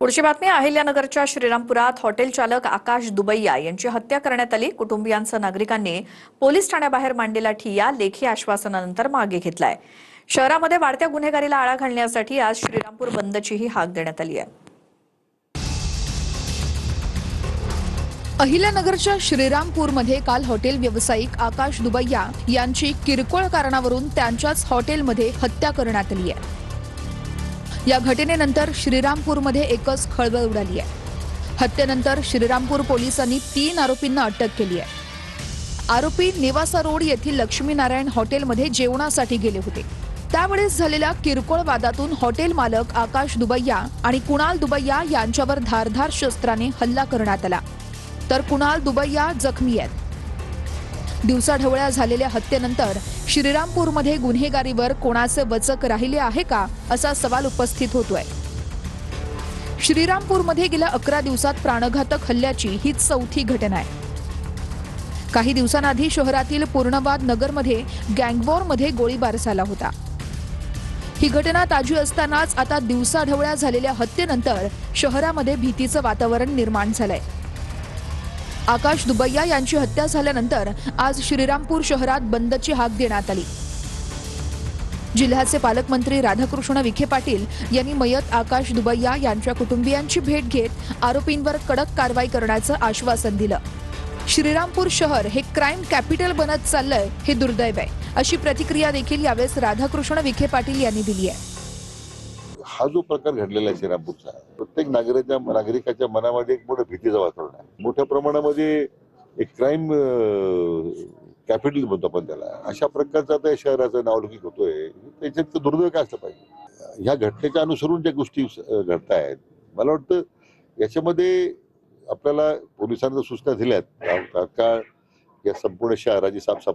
पुढची बातमी अहिल्यानगरच्या श्रीरामपुरात हॉटेल चालक आकाश दुबैया यांची हत्या करण्यात आली। कुटुंबियांसह नागरिकांनी पोलीस ठाण्याबाहेर मांडलेला ठिय्या लेखी आश्वासनानंतर मागे घेतलाय। शहरामध्ये वाढत्या गुन्हेगारीला आळा घालण्यासाठी आज श्रीरामपूर बंदचीही हाक देण्यात आली आहे। अहिल्यानगरच्या श्रीरामपूरमध्ये काल हॉटेल व्यावसायिक आकाश दुबैया यांची किरकोळ कारणावरून त्यांच्याच हॉटेलमध्ये हत्या करण्यात आली आहे। या घटनेनंतर श्रीरामपूरमध्ये एकच खळबळ उडाली आहे। हत्येनंतर श्रीरामपूर पोलिसांनी 3 आरोपींना अटक केली आहे। आरोपी नेवासा रोड येथील लक्ष्मीनारायण हॉटेलमध्ये जेवणासाठी गेले होते। त्यावेळेस झालेल्या किरकोळ वादातून हॉटेल मालक आकाश दुबैया आणि कुणाल दुबैया यांच्यावर धारधार शस्त्राने हल्ला करण्यात आला, तर कुणाल दुबैया जखमी आहेत। दिवसाढवळ्या झालेल्या हत्येनंतर श्रीरामपूरमध्ये गुन्हेगारीवर कोणाचे वचक राहिले आहे का असा सवाल उपस्थित होतोय। श्रीरामपूरमध्ये गेल्या 11 दिवसात प्राणघातक हल्ल्याची ही 4थी घटना आहे। काही दिवसांआधी शहरातील पूर्णवाद नगरमध्ये गँगवॉरमध्ये गोळीबार झाला होता। ही घटना ताजी असतानाच आता दिवसाढवळ्या झालेल्या हत्येनंतर शहरामध्ये भीतीचं वातावरण निर्माण झालंय। आकाश दुबैया यांची हत्या झाल्यानंतर आज श्रीरामपूर शहरात बंदची हाक देण्यात आली। जिल्ह्याचे पालकमंत्री राधाकृष्ण विखे पाटील यांनी मयत आकाश दुबैया यांच्या कुटुंबियांची भेट घेत आरोपींवर कडक कारवाई करण्याचं आश्वासन दिलं। श्रीरामपूर शहर हे क्राईम कॅपिटल बनत चाललंय हे दुर्दैव आहे, अशी प्रतिक्रिया देखील यावेळेस राधाकृष्ण विखे पाटील यांनी दिली आहे। हा जो प्रकार घडलेला आहे श्रीरामपूरचा, प्रत्येक नागरिकाच्या मनामध्ये एक मोठं भीतीचं वातावरण आहे। मोठ्या प्रमाणामध्ये एक क्राईम कॅपिटल म्हणतो आपण त्याला, अशा प्रकारचं आता शहराचं नावलौकिक होतोय। त्याच्यात दुर्दैव काय असलं पाहिजे? ह्या घटनेच्या अनुसरून ज्या गोष्टी घडतायत, मला वाटतं याच्यामध्ये आपल्याला पोलिसांना सूचना दिल्यात तात्काळ या संपूर्ण शहराची साफसफाई